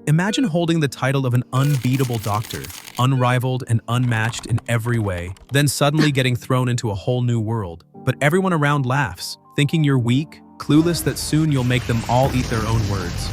Imagine holding the title of an unbeatable doctor, unrivaled and unmatched in every way, then suddenly getting thrown into a whole new world. But everyone around laughs, thinking you're weak, clueless that soon you'll make them all eat their own words.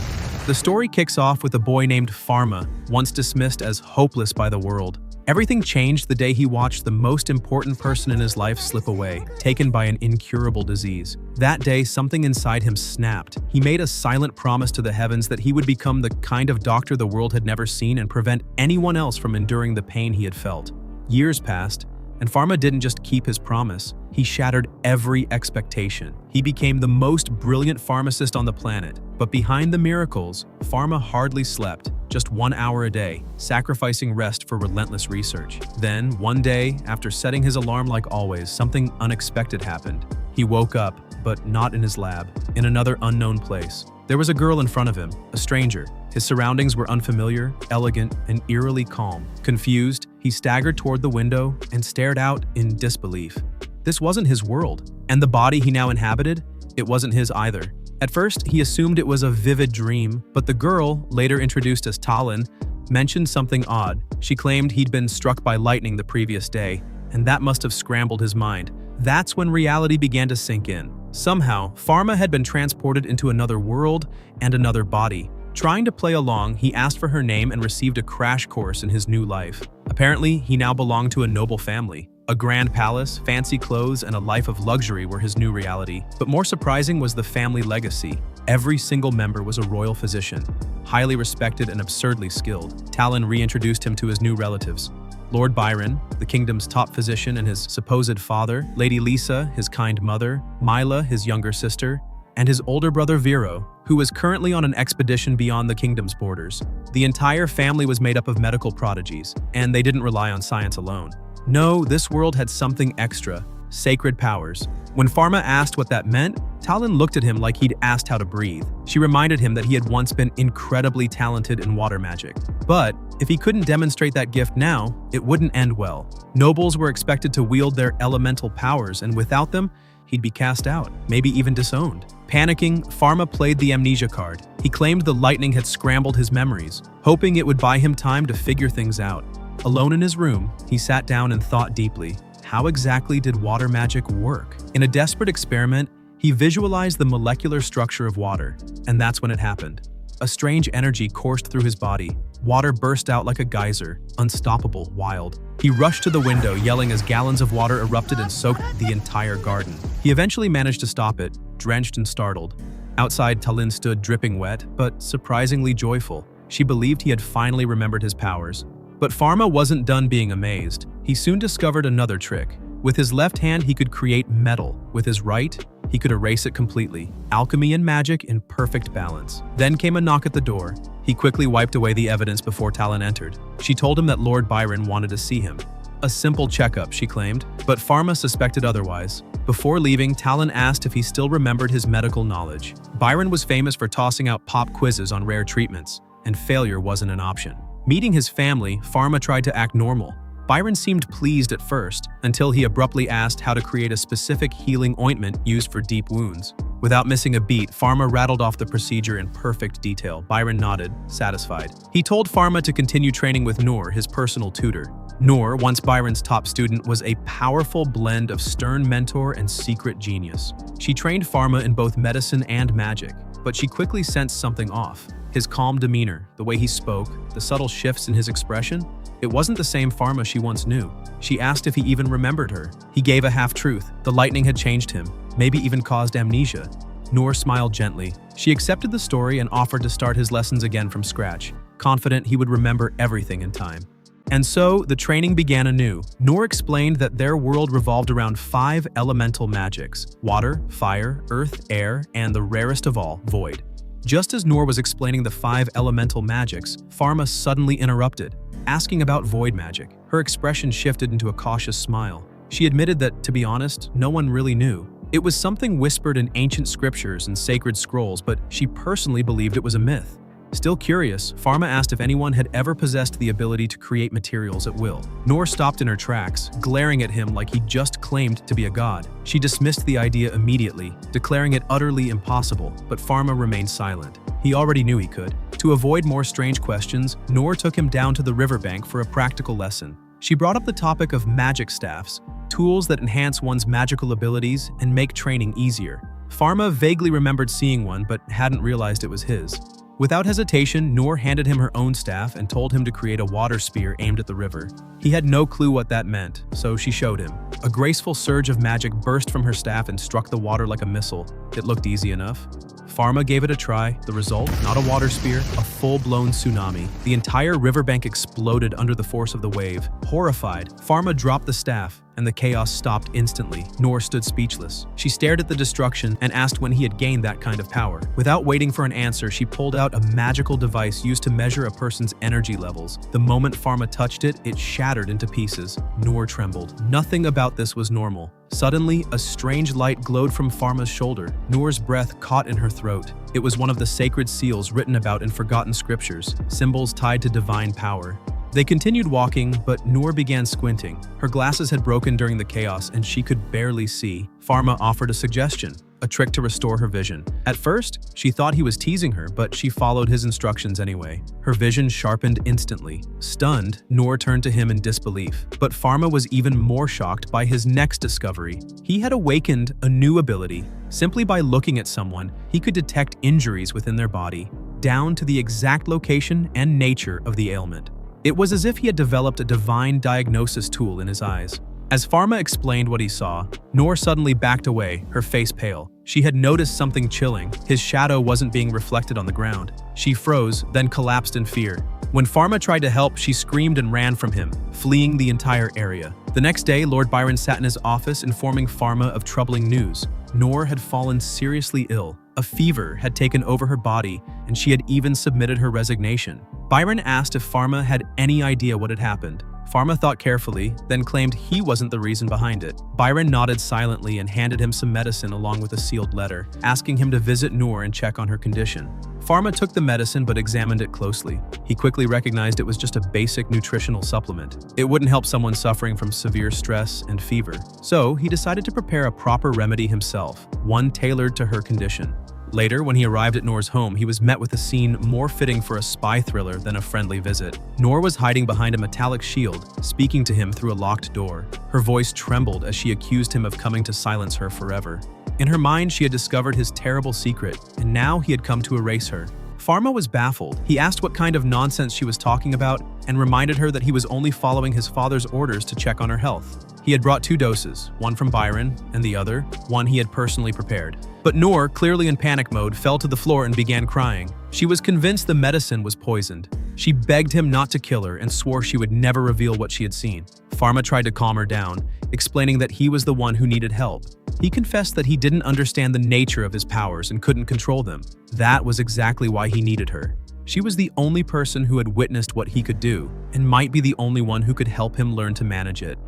The story kicks off with a boy named Pharma, once dismissed as hopeless by the world. Everything changed the day he watched the most important person in his life slip away, taken by an incurable disease. That day, something inside him snapped. He made a silent promise to the heavens that he would become the kind of doctor the world had never seen and prevent anyone else from enduring the pain he had felt. Years passed, and Pharma didn't just keep his promise, he shattered every expectation. He became the most brilliant pharmacist on the planet. But behind the miracles, Pharma hardly slept, just 1 hour a day, sacrificing rest for relentless research. Then, one day, after setting his alarm like always, something unexpected happened. He woke up, but not in his lab, in another unknown place. There was a girl in front of him, a stranger. His surroundings were unfamiliar, elegant, and eerily calm. Confused, he staggered toward the window and stared out in disbelief. This wasn't his world, and the body he now inhabited, it wasn't his either. At first, he assumed it was a vivid dream, but the girl, later introduced as Talon, mentioned something odd. She claimed he'd been struck by lightning the previous day, and that must have scrambled his mind. That's when reality began to sink in. Somehow, Pharma had been transported into another world and another body. Trying to play along, he asked for her name and received a crash course in his new life. Apparently, he now belonged to a noble family. A grand palace, fancy clothes, and a life of luxury were his new reality. But more surprising was the family legacy. Every single member was a royal physician, highly respected and absurdly skilled. Talon reintroduced him to his new relatives. Lord Byron, the kingdom's top physician and his supposed father, Lady Lisa, his kind mother, Mila, his younger sister, and his older brother Vero, who was currently on an expedition beyond the kingdom's borders. The entire family was made up of medical prodigies, and they didn't rely on science alone. No, this world had something extra, sacred powers. When Pharma asked what that meant, Talon looked at him like he'd asked how to breathe. She reminded him that he had once been incredibly talented in water magic. But if he couldn't demonstrate that gift now, it wouldn't end well. Nobles were expected to wield their elemental powers, and without them, he'd be cast out, maybe even disowned. Panicking, Pharma played the amnesia card. He claimed the lightning had scrambled his memories, hoping it would buy him time to figure things out. Alone in his room, he sat down and thought deeply. How exactly did water magic work? In a desperate experiment, he visualized the molecular structure of water, and that's when it happened. A strange energy coursed through his body. Water burst out like a geyser, unstoppable, wild. He rushed to the window, yelling as gallons of water erupted and soaked the entire garden. He eventually managed to stop it, drenched and startled. Outside, Talon stood dripping wet, but surprisingly joyful. She believed he had finally remembered his powers. But Pharma wasn't done being amazed. He soon discovered another trick. With his left hand, he could create metal. With his right, he could erase it completely. Alchemy and magic in perfect balance. Then came a knock at the door. He quickly wiped away the evidence before Talon entered. She told him that Lord Byron wanted to see him. A simple checkup, she claimed, but Pharma suspected otherwise. Before leaving, Talon asked if he still remembered his medical knowledge. Byron was famous for tossing out pop quizzes on rare treatments, and failure wasn't an option. Meeting his family, Pharma tried to act normal. Byron seemed pleased at first, until he abruptly asked how to create a specific healing ointment used for deep wounds. Without missing a beat, Pharma rattled off the procedure in perfect detail. Byron nodded, satisfied. He told Pharma to continue training with Noor, his personal tutor. Noor, once Byron's top student, was a powerful blend of stern mentor and secret genius. She trained Pharma in both medicine and magic, but she quickly sensed something off. His calm demeanor, the way he spoke, the subtle shifts in his expression, it wasn't the same Pharma she once knew. She asked if he even remembered her. He gave a half-truth. The lightning had changed him, maybe even caused amnesia. Noor smiled gently. She accepted the story and offered to start his lessons again from scratch, confident he would remember everything in time. And so, the training began anew. Noor explained that their world revolved around 5 elemental magics: water, fire, earth, air, and the rarest of all, void. Just as Noor was explaining the 5 elemental magics, Pharma suddenly interrupted, asking about void magic. Her expression shifted into a cautious smile. She admitted that, to be honest, no one really knew. It was something whispered in ancient scriptures and sacred scrolls, but she personally believed it was a myth. Still curious, Pharma asked if anyone had ever possessed the ability to create materials at will. Noor stopped in her tracks, glaring at him like he just claimed to be a god. She dismissed the idea immediately, declaring it utterly impossible, but Pharma remained silent. He already knew he could. To avoid more strange questions, Noor took him down to the riverbank for a practical lesson. She brought up the topic of magic staffs, tools that enhance one's magical abilities and make training easier. Pharma vaguely remembered seeing one but hadn't realized it was his. Without hesitation, Noor handed him her own staff and told him to create a water spear aimed at the river. He had no clue what that meant, so she showed him. A graceful surge of magic burst from her staff and struck the water like a missile. It looked easy enough. Pharma gave it a try. The result, not a water spear, a full-blown tsunami. The entire riverbank exploded under the force of the wave. Horrified, Pharma dropped the staff, and the chaos stopped instantly. Noor stood speechless. She stared at the destruction and asked when he had gained that kind of power. Without waiting for an answer, she pulled out a magical device used to measure a person's energy levels. The moment Pharma touched it, it shattered into pieces. Noor trembled. Nothing about this was normal. Suddenly, a strange light glowed from Pharma's shoulder. Noor's breath caught in her throat. It was one of the sacred seals written about in forgotten scriptures, symbols tied to divine power. They continued walking, but Noor began squinting. Her glasses had broken during the chaos, and she could barely see. Pharma offered a suggestion, a trick to restore her vision. At first, she thought he was teasing her, but she followed his instructions anyway. Her vision sharpened instantly. Stunned, Noor turned to him in disbelief. But Pharma was even more shocked by his next discovery. He had awakened a new ability. Simply by looking at someone, he could detect injuries within their body, down to the exact location and nature of the ailment. It was as if he had developed a divine diagnosis tool in his eyes. As Pharma explained what he saw, Noor suddenly backed away, her face pale. She had noticed something chilling. His shadow wasn't being reflected on the ground. She froze, then collapsed in fear. When Pharma tried to help, she screamed and ran from him, fleeing the entire area. The next day, Lord Byron sat in his office informing Pharma of troubling news. Noor had fallen seriously ill. A fever had taken over her body, and she had even submitted her resignation. Byron asked if Pharma had any idea what had happened. Pharma thought carefully, then claimed he wasn't the reason behind it. Byron nodded silently and handed him some medicine along with a sealed letter, asking him to visit Noor and check on her condition. Pharma took the medicine but examined it closely. He quickly recognized it was just a basic nutritional supplement. It wouldn't help someone suffering from severe stress and fever. So he decided to prepare a proper remedy himself, one tailored to her condition. Later, when he arrived at Noor's home, he was met with a scene more fitting for a spy thriller than a friendly visit. Noor was hiding behind a metallic shield, speaking to him through a locked door. Her voice trembled as she accused him of coming to silence her forever. In her mind, she had discovered his terrible secret, and now he had come to erase her. Pharma was baffled. He asked what kind of nonsense she was talking about and reminded her that he was only following his father's orders to check on her health. He had brought 2 doses, one from Byron and the other, one he had personally prepared. But Noor, clearly in panic mode, fell to the floor and began crying. She was convinced the medicine was poisoned. She begged him not to kill her and swore she would never reveal what she had seen. Pharma tried to calm her down, explaining that he was the one who needed help. He confessed that he didn't understand the nature of his powers and couldn't control them. That was exactly why he needed her. She was the only person who had witnessed what he could do, and might be the only one who could help him learn to manage it.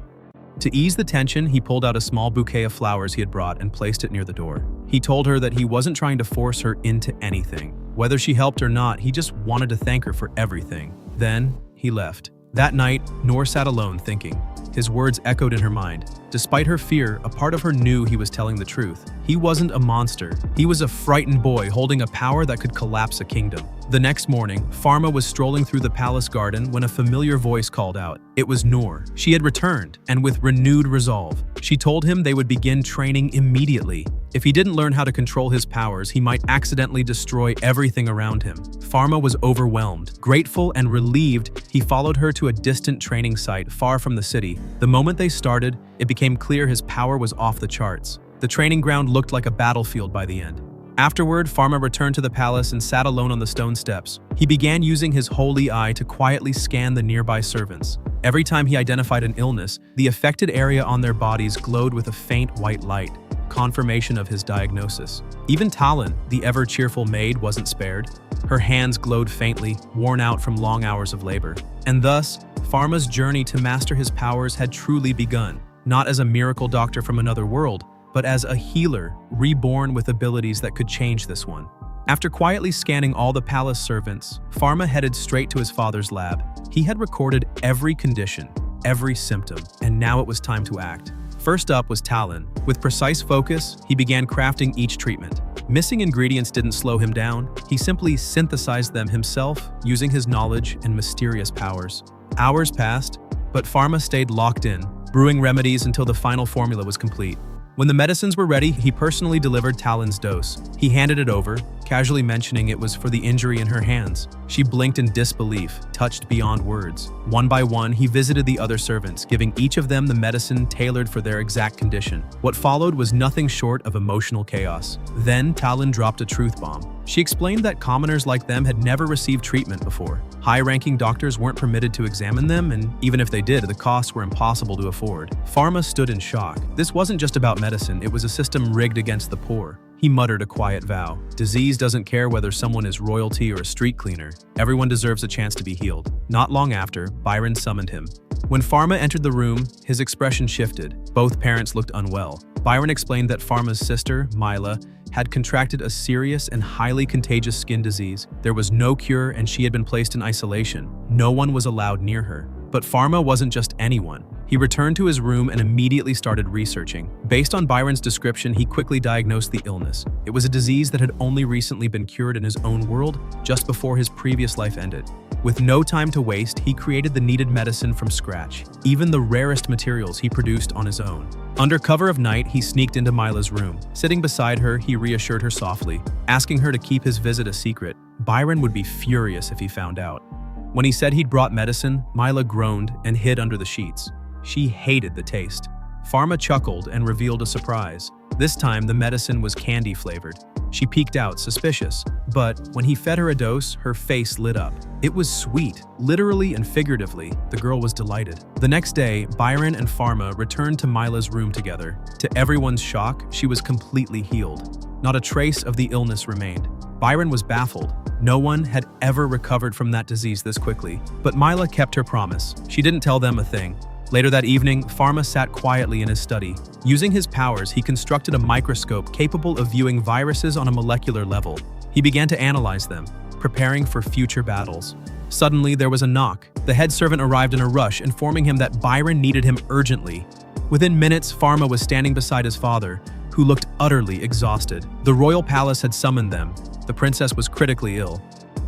To ease the tension, he pulled out a small bouquet of flowers he had brought and placed it near the door. He told her that he wasn't trying to force her into anything. Whether she helped or not, he just wanted to thank her for everything. Then, he left. That night, Noor sat alone thinking. His words echoed in her mind. Despite her fear, a part of her knew he was telling the truth. He wasn't a monster. He was a frightened boy holding a power that could collapse a kingdom. The next morning, Pharma was strolling through the palace garden when a familiar voice called out. It was Noor. She had returned, and with renewed resolve. She told him they would begin training immediately. If he didn't learn how to control his powers, he might accidentally destroy everything around him. Pharma was overwhelmed. Grateful and relieved, he followed her to a distant training site far from the city. The moment they started, it became clear his power was off the charts. The training ground looked like a battlefield by the end. Afterward, Pharma returned to the palace and sat alone on the stone steps. He began using his holy eye to quietly scan the nearby servants. Every time he identified an illness, the affected area on their bodies glowed with a faint white light, confirmation of his diagnosis. Even Talon, the ever-cheerful maid, wasn't spared. Her hands glowed faintly, worn out from long hours of labor. And thus, Pharma's journey to master his powers had truly begun, not as a miracle doctor from another world, but as a healer, reborn with abilities that could change this one. After quietly scanning all the palace servants, Pharma headed straight to his father's lab. He had recorded every condition, every symptom, and now it was time to act. First up was Talon. With precise focus, he began crafting each treatment. Missing ingredients didn't slow him down. He simply synthesized them himself using his knowledge and mysterious powers. Hours passed, but Pharma stayed locked in, brewing remedies until the final formula was complete. When the medicines were ready, he personally delivered Talon's dose. He handed it over, casually mentioning it was for the injury in her hands. She blinked in disbelief, touched beyond words. One by one, he visited the other servants, giving each of them the medicine tailored for their exact condition. What followed was nothing short of emotional chaos. Then Talon dropped a truth bomb. She explained that commoners like them had never received treatment before. High-ranking doctors weren't permitted to examine them, and even if they did, the costs were impossible to afford. Pharma stood in shock. This wasn't just about medicine, it was a system rigged against the poor. He muttered a quiet vow. Disease doesn't care whether someone is royalty or a street cleaner. Everyone deserves a chance to be healed. Not long after, Byron summoned him. When Pharma entered the room, his expression shifted. Both parents looked unwell. Byron explained that Pharma's sister, Mila, had contracted a serious and highly contagious skin disease. There was no cure and she had been placed in isolation. No one was allowed near her. But Pharma wasn't just anyone. He returned to his room and immediately started researching. Based on Byron's description, he quickly diagnosed the illness. It was a disease that had only recently been cured in his own world, just before his previous life ended. With no time to waste, he created the needed medicine from scratch. Even the rarest materials he produced on his own. Under cover of night, he sneaked into Mila's room. Sitting beside her, he reassured her softly, asking her to keep his visit a secret. Byron would be furious if he found out. When he said he'd brought medicine, Mila groaned and hid under the sheets. She hated the taste. Pharma chuckled and revealed a surprise. This time, the medicine was candy-flavored. She peeked out, suspicious, but when he fed her a dose, her face lit up. It was sweet, literally and figuratively. The girl was delighted. The next day, Byron and Pharma returned to Mila's room together. To everyone's shock, she was completely healed. Not a trace of the illness remained. Byron was baffled. No one had ever recovered from that disease this quickly, but Mila kept her promise. She didn't tell them a thing. Later that evening, Pharma sat quietly in his study. Using his powers, he constructed a microscope capable of viewing viruses on a molecular level. He began to analyze them, preparing for future battles. Suddenly, there was a knock. The head servant arrived in a rush, informing him that Byron needed him urgently. Within minutes, Pharma was standing beside his father, who looked utterly exhausted. The royal palace had summoned them. The princess was critically ill.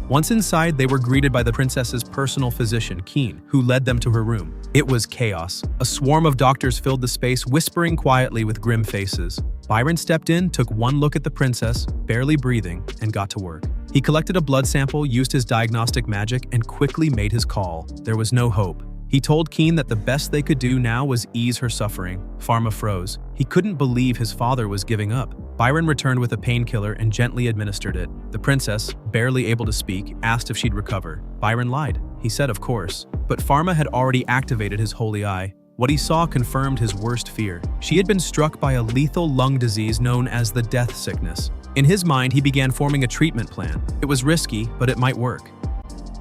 Once inside, they were greeted by the princess's personal physician, Keen, who led them to her room. It was chaos. A swarm of doctors filled the space, whispering quietly with grim faces. Byron stepped in, took one look at the princess, barely breathing, and got to work. He collected a blood sample, used his diagnostic magic, and quickly made his call. There was no hope. He told Keen that the best they could do now was ease her suffering. Pharma froze. He couldn't believe his father was giving up. Byron returned with a painkiller and gently administered it. The princess, barely able to speak, asked if she'd recover. Byron lied. He said of course. But Pharma had already activated his holy eye. What he saw confirmed his worst fear. She had been struck by a lethal lung disease known as the death sickness. In his mind, he began forming a treatment plan. It was risky, but it might work.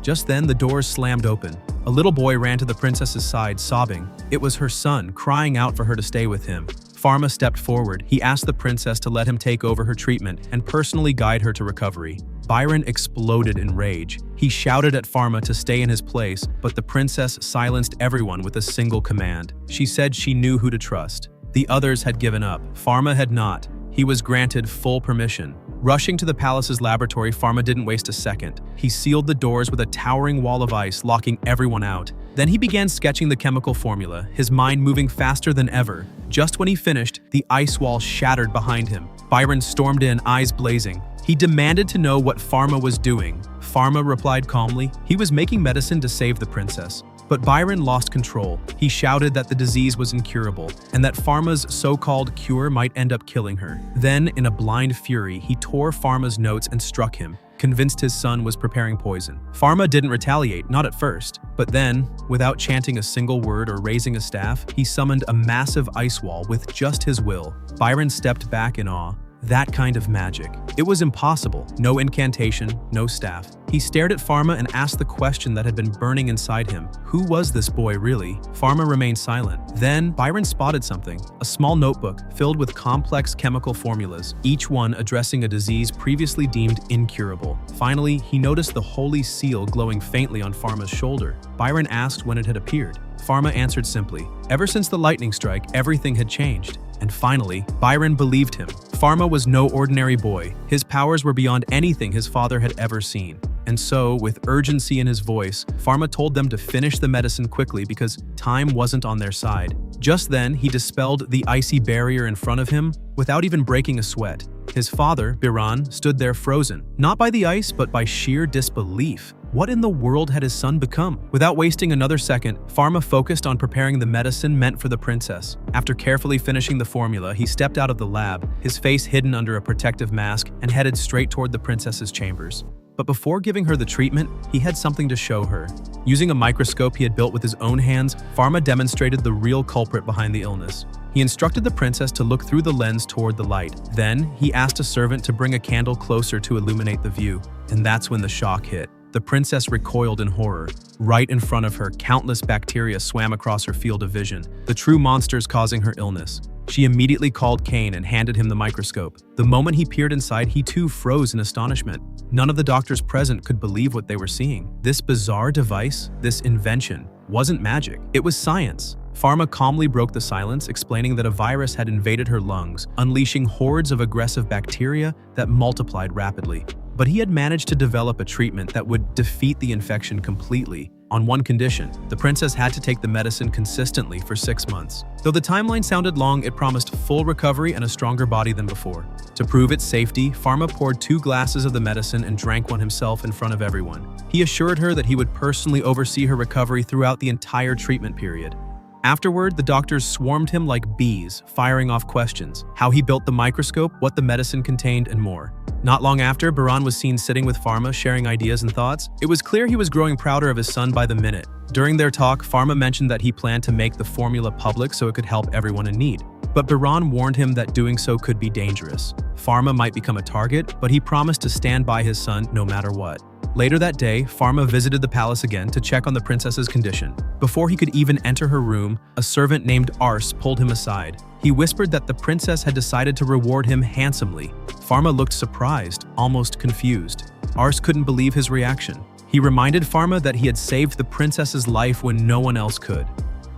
Just then, the doors slammed open. A little boy ran to the princess's side, sobbing. It was her son, crying out for her to stay with him. Pharma stepped forward. He asked the princess to let him take over her treatment and personally guide her to recovery. Byron exploded in rage. He shouted at Pharma to stay in his place, but the princess silenced everyone with a single command. She said she knew who to trust. The others had given up. Pharma had not. He was granted full permission. Rushing to the palace's laboratory, Pharma didn't waste a second. He sealed the doors with a towering wall of ice, locking everyone out. Then he began sketching the chemical formula, his mind moving faster than ever. Just when he finished, the ice wall shattered behind him. Byron stormed in, eyes blazing. He demanded to know what Pharma was doing. Pharma replied calmly, he was making medicine to save the princess. But Byron lost control. He shouted that the disease was incurable, and that Pharma's so-called cure might end up killing her. Then, in a blind fury, he tore Pharma's notes and struck him, convinced his son was preparing poison. Pharma didn't retaliate, not at first. But then, without chanting a single word or raising a staff, he summoned a massive ice wall with just his will. Byron stepped back in awe. That kind of magic. It was impossible. No incantation, no staff. He stared at Pharma and asked the question that had been burning inside him. Who was this boy really? Pharma remained silent. Then, Byron spotted something. A small notebook filled with complex chemical formulas, each one addressing a disease previously deemed incurable. Finally, he noticed the holy seal glowing faintly on Pharma's shoulder. Byron asked when it had appeared. Pharma answered simply. Ever since the lightning strike, everything had changed. And finally, Byron believed him. Pharma was no ordinary boy. His powers were beyond anything his father had ever seen. And so, with urgency in his voice, Pharma told them to finish the medicine quickly because time wasn't on their side. Just then, he dispelled the icy barrier in front of him without even breaking a sweat. His father, Biran, stood there frozen, not by the ice but by sheer disbelief. What in the world had his son become? Without wasting another second, Pharma focused on preparing the medicine meant for the princess. After carefully finishing the formula, he stepped out of the lab, his face hidden under a protective mask, and headed straight toward the princess's chambers. But before giving her the treatment, he had something to show her. Using a microscope he had built with his own hands, Pharma demonstrated the real culprit behind the illness. He instructed the princess to look through the lens toward the light. Then, he asked a servant to bring a candle closer to illuminate the view. And that's when the shock hit. The princess recoiled in horror. Right in front of her, countless bacteria swam across her field of vision, the true monsters causing her illness. She immediately called Kane and handed him the microscope. The moment he peered inside, he too froze in astonishment. None of the doctors present could believe what they were seeing. This bizarre device, this invention, wasn't magic. It was science. Pharma calmly broke the silence, explaining that a virus had invaded her lungs, unleashing hordes of aggressive bacteria that multiplied rapidly. But he had managed to develop a treatment that would defeat the infection completely, on one condition: the princess had to take the medicine consistently for 6 months. Though the timeline sounded long, it promised full recovery and a stronger body than before. To prove its safety, Pharma poured 2 glasses of the medicine and drank one himself in front of everyone. He assured her that he would personally oversee her recovery throughout the entire treatment period. Afterward, the doctors swarmed him like bees, firing off questions: how he built the microscope, what the medicine contained, and more. Not long after, Biran was seen sitting with Pharma, sharing ideas and thoughts. It was clear he was growing prouder of his son by the minute. During their talk, Pharma mentioned that he planned to make the formula public so it could help everyone in need. But Biran warned him that doing so could be dangerous. Pharma might become a target, but he promised to stand by his son no matter what. Later that day, Pharma visited the palace again to check on the princess's condition. Before he could even enter her room, a servant named Ars pulled him aside. He whispered that the princess had decided to reward him handsomely. Pharma looked surprised, almost confused. Ars couldn't believe his reaction. He reminded Pharma that he had saved the princess's life when no one else could.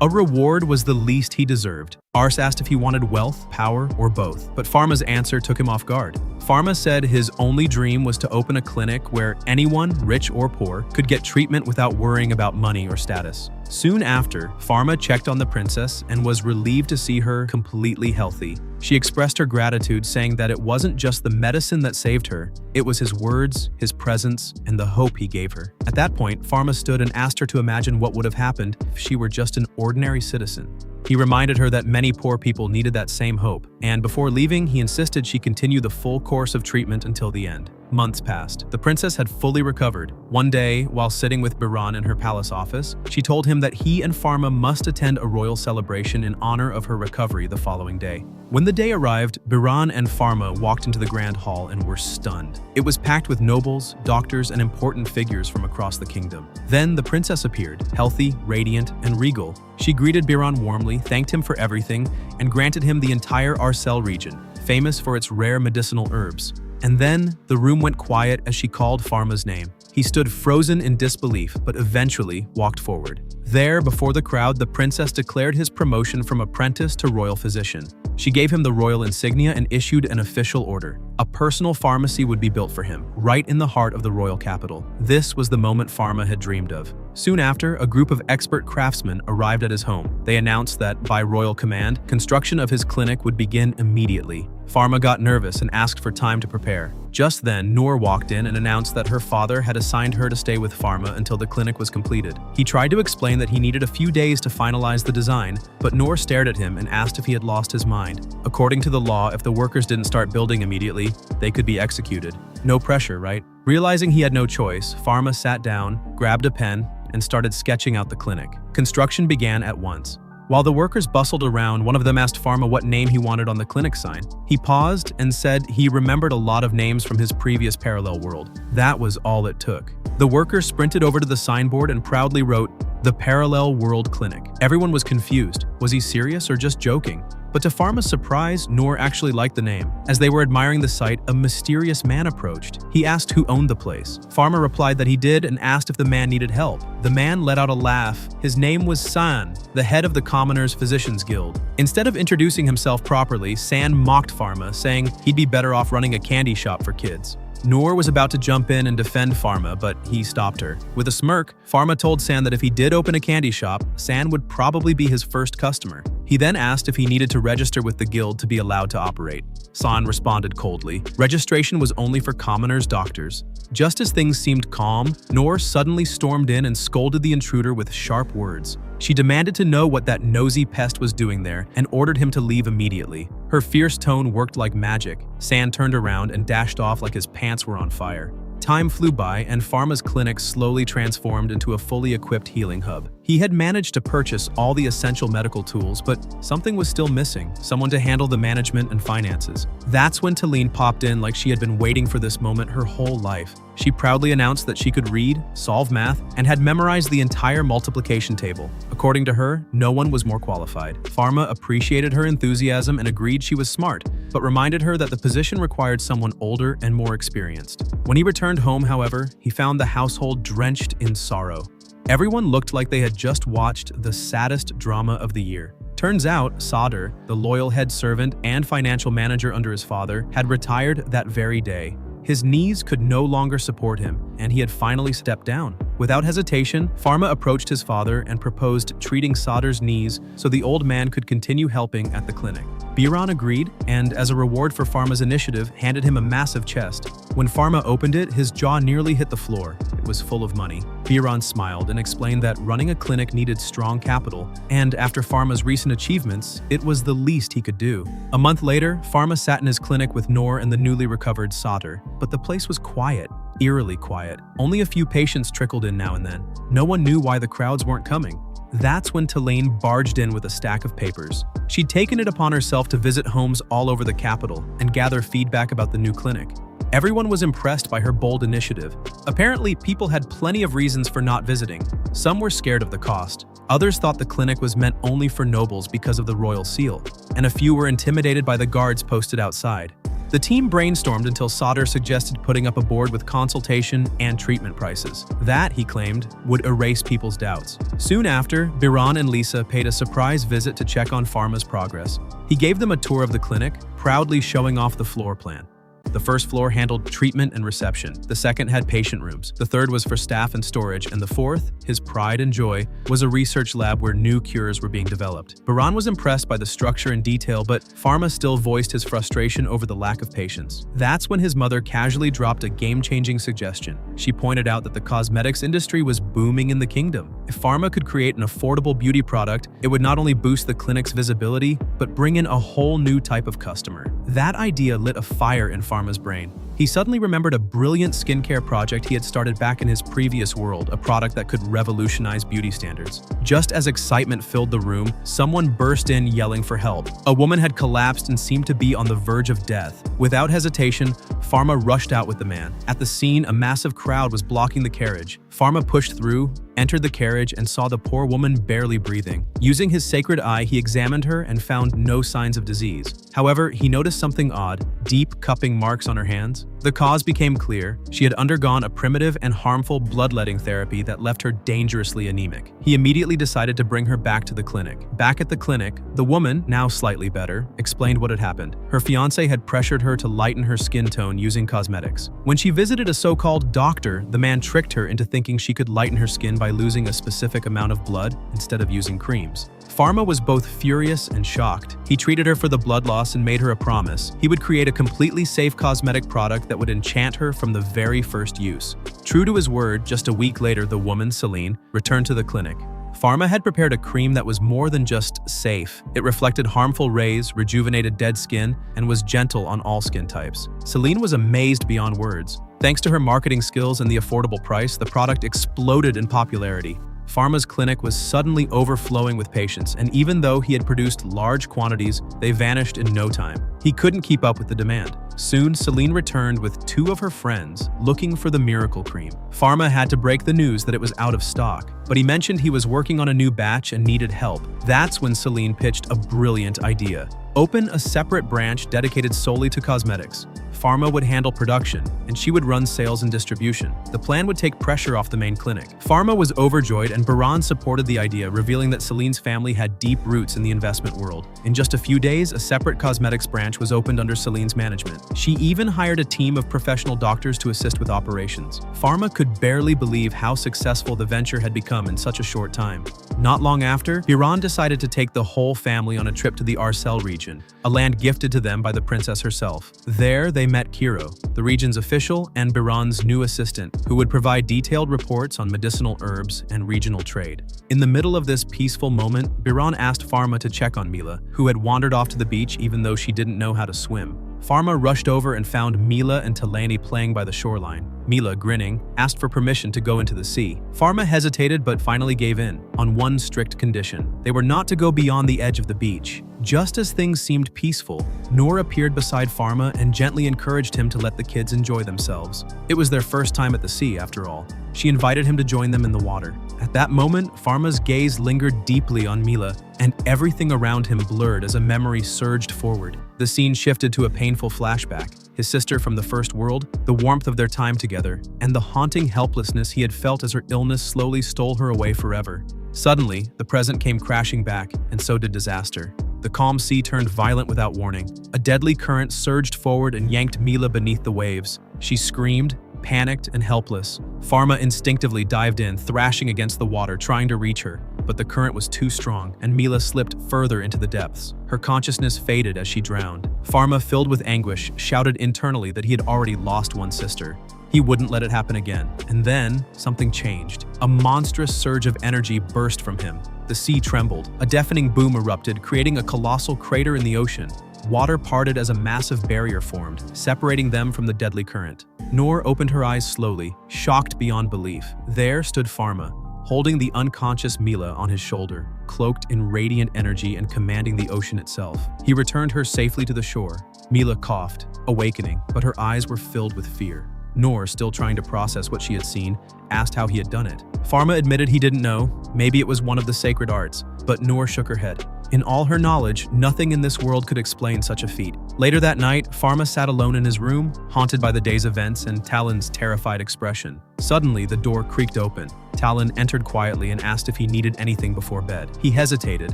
A reward was the least he deserved. Ars asked if he wanted wealth, power, or both, but Pharma's answer took him off guard. Pharma said his only dream was to open a clinic where anyone, rich or poor, could get treatment without worrying about money or status. Soon after, Pharma checked on the princess and was relieved to see her completely healthy. She expressed her gratitude, saying that it wasn't just the medicine that saved her, it was his words, his presence, and the hope he gave her. At that point, Pharma stood and asked her to imagine what would have happened if she were just an ordinary citizen. He reminded her that many poor people needed that same hope, and before leaving, he insisted she continue the full course of treatment until the end. Months passed. The princess had fully recovered. One day, while sitting with Biran in her palace office, she told him that he and Pharma must attend a royal celebration in honor of her recovery the following day. When the day arrived, Biran and Pharma walked into the grand hall and were stunned. It was packed with nobles, doctors, and important figures from across the kingdom. Then the princess appeared, healthy, radiant, and regal. She greeted Biran warmly, thanked him for everything, and granted him the entire Arcel region, famous for its rare medicinal herbs. And then, the room went quiet as she called Pharma's name. He stood frozen in disbelief, but eventually walked forward. There, before the crowd, the princess declared his promotion from apprentice to royal physician. She gave him the royal insignia and issued an official order. A personal pharmacy would be built for him, right in the heart of the royal capital. This was the moment Pharma had dreamed of. Soon after, a group of expert craftsmen arrived at his home. They announced that, by royal command, construction of his clinic would begin immediately. Pharma got nervous and asked for time to prepare. Just then, Noor walked in and announced that her father had assigned her to stay with Pharma until the clinic was completed. He tried to explain that he needed a few days to finalize the design, but Noor stared at him and asked if he had lost his mind. According to the law, if the workers didn't start building immediately, they could be executed. No pressure, right? Realizing he had no choice, Pharma sat down, grabbed a pen, and started sketching out the clinic. Construction began at once. While the workers bustled around, one of them asked Pharma what name he wanted on the clinic sign. He paused and said he remembered a lot of names from his previous parallel world. That was all it took. The worker sprinted over to the signboard and proudly wrote, "The Parallel World Clinic." Everyone was confused. Was he serious or just joking? But to Pharma's surprise, Noor actually liked the name. As they were admiring the site, a mysterious man approached. He asked who owned the place. Pharma replied that he did and asked if the man needed help. The man let out a laugh. His name was San, the head of the Commoners' Physicians Guild. Instead of introducing himself properly, San mocked Pharma, saying he'd be better off running a candy shop for kids. Noor was about to jump in and defend Pharma, but he stopped her. With a smirk, Pharma told San that if he did open a candy shop, San would probably be his first customer. He then asked if he needed to register with the guild to be allowed to operate. San responded coldly. Registration was only for commoners' doctors. Just as things seemed calm, Noor suddenly stormed in and scolded the intruder with sharp words. She demanded to know what that nosy pest was doing there and ordered him to leave immediately. Her fierce tone worked like magic. San turned around and dashed off like his pants were on fire. Time flew by, and Pharma's clinic slowly transformed into a fully equipped healing hub. He had managed to purchase all the essential medical tools, but something was still missing, someone to handle the management and finances. That's when Talene popped in like she had been waiting for this moment her whole life. She proudly announced that she could read, solve math, and had memorized the entire multiplication table. According to her, no one was more qualified. Pharma appreciated her enthusiasm and agreed she was smart, but reminded her that the position required someone older and more experienced. When he returned home, however, he found the household drenched in sorrow. Everyone looked like they had just watched the saddest drama of the year. Turns out, Sadr, the loyal head servant and financial manager under his father, had retired that very day. His knees could no longer support him, and he had finally stepped down. Without hesitation, Pharma approached his father and proposed treating Sadr's knees so the old man could continue helping at the clinic. Biran agreed, and as a reward for Pharma's initiative, handed him a massive chest. When Pharma opened it, his jaw nearly hit the floor. It was full of money. Biran smiled and explained that running a clinic needed strong capital, and after Pharma's recent achievements, it was the least he could do. A month later, Pharma sat in his clinic with Noor and the newly recovered Sadr, but the place was quiet. Eerily quiet. Only a few patients trickled in now and then. No one knew why the crowds weren't coming. That's when Talene barged in with a stack of papers. She'd taken it upon herself to visit homes all over the capital and gather feedback about the new clinic. Everyone was impressed by her bold initiative. Apparently, people had plenty of reasons for not visiting. Some were scared of the cost. Others thought the clinic was meant only for nobles because of the royal seal, and a few were intimidated by the guards posted outside. The team brainstormed until Sadr suggested putting up a board with consultation and treatment prices. That, he claimed, would erase people's doubts. Soon after, Biran and Lisa paid a surprise visit to check on Pharma's progress. He gave them a tour of the clinic, proudly showing off the floor plan. The first floor handled treatment and reception. The second had patient rooms. The third was for staff and storage. And the fourth, his pride and joy, was a research lab where new cures were being developed. Biran was impressed by the structure and detail, but Pharma still voiced his frustration over the lack of patience. That's when his mother casually dropped a game-changing suggestion. She pointed out that the cosmetics industry was booming in the kingdom. If Pharma could create an affordable beauty product, it would not only boost the clinic's visibility, but bring in a whole new type of customer. That idea lit a fire in Pharma's brain. He suddenly remembered a brilliant skincare project he had started back in his previous world, a product that could revolutionize beauty standards. Just as excitement filled the room, someone burst in yelling for help. A woman had collapsed and seemed to be on the verge of death. Without hesitation, Pharma rushed out with the man. At the scene, a massive crowd was blocking the carriage. Pharma pushed through, entered the carriage, and saw the poor woman barely breathing. Using his sacred eye, he examined her and found no signs of disease. However, he noticed something odd: deep cupping marks on her hands. The cause became clear. She had undergone a primitive and harmful bloodletting therapy that left her dangerously anemic. He immediately decided to bring her back to the clinic. Back at the clinic, the woman, now slightly better, explained what had happened. Her fiancé had pressured her to lighten her skin tone using cosmetics. When she visited a so-called doctor, the man tricked her into thinking she could lighten her skin by losing a specific amount of blood instead of using creams. Pharma was both furious and shocked. He treated her for the blood loss and made her a promise. He would create a completely safe cosmetic product that would enchant her from the very first use. True to his word, just a week later, the woman, Celine, returned to the clinic. Pharma had prepared a cream that was more than just safe. It reflected harmful rays, rejuvenated dead skin, and was gentle on all skin types. Celine was amazed beyond words. Thanks to her marketing skills and the affordable price, the product exploded in popularity. Pharma's clinic was suddenly overflowing with patients, and even though he had produced large quantities, they vanished in no time. He couldn't keep up with the demand. Soon, Celine returned with two of her friends, looking for the miracle cream. Pharma had to break the news that it was out of stock, but he mentioned he was working on a new batch and needed help. That's when Celine pitched a brilliant idea: open a separate branch dedicated solely to cosmetics. Pharma would handle production, and she would run sales and distribution. The plan would take pressure off the main clinic. Pharma was overjoyed, and Baran supported the idea, revealing that Celine's family had deep roots in the investment world. In just a few days, a separate cosmetics branch was opened under Celine's management. She even hired a team of professional doctors to assist with operations. Pharma could barely believe how successful the venture had become in such a short time. Not long after, Baran decided to take the whole family on a trip to the Arcel region, a land gifted to them by the princess herself. There, they met Kiro, the region's official and Baran's new assistant, who would provide detailed reports on medicinal herbs and regional trade. In the middle of this peaceful moment, Baran asked Pharma to check on Mila, who had wandered off to the beach even though she didn't know how to swim. Pharma rushed over and found Mila and Talani playing by the shoreline. Mila, grinning, asked for permission to go into the sea. Pharma hesitated but finally gave in, on one strict condition. They were not to go beyond the edge of the beach. Just as things seemed peaceful, Noor appeared beside Pharma and gently encouraged him to let the kids enjoy themselves. It was their first time at the sea, after all. She invited him to join them in the water. At that moment, Pharma's gaze lingered deeply on Mila, and everything around him blurred as a memory surged forward. The scene shifted to a painful flashback. His sister from the first world, the warmth of their time together, and the haunting helplessness he had felt as her illness slowly stole her away forever. Suddenly, the present came crashing back, and so did disaster. The calm sea turned violent without warning. A deadly current surged forward and yanked Mila beneath the waves. She screamed, panicked and helpless. Pharma instinctively dived in, thrashing against the water, trying to reach her. But the current was too strong, and Mila slipped further into the depths. Her consciousness faded as she drowned. Pharma, filled with anguish, shouted internally that he had already lost one sister. He wouldn't let it happen again. And then, something changed. A monstrous surge of energy burst from him. The sea trembled. A deafening boom erupted, creating a colossal crater in the ocean. Water parted as a massive barrier formed, separating them from the deadly current. Noor opened her eyes slowly, shocked beyond belief. There stood Pharma, holding the unconscious Mila on his shoulder, cloaked in radiant energy and commanding the ocean itself. He returned her safely to the shore. Mila coughed, awakening, but her eyes were filled with fear. Noor, still trying to process what she had seen, asked how he had done it. Pharma admitted he didn't know. Maybe it was one of the sacred arts, but Noor shook her head. In all her knowledge, nothing in this world could explain such a feat. Later that night, Pharma sat alone in his room, haunted by the day's events and Talon's terrified expression. Suddenly, the door creaked open. Talon entered quietly and asked if he needed anything before bed. He hesitated,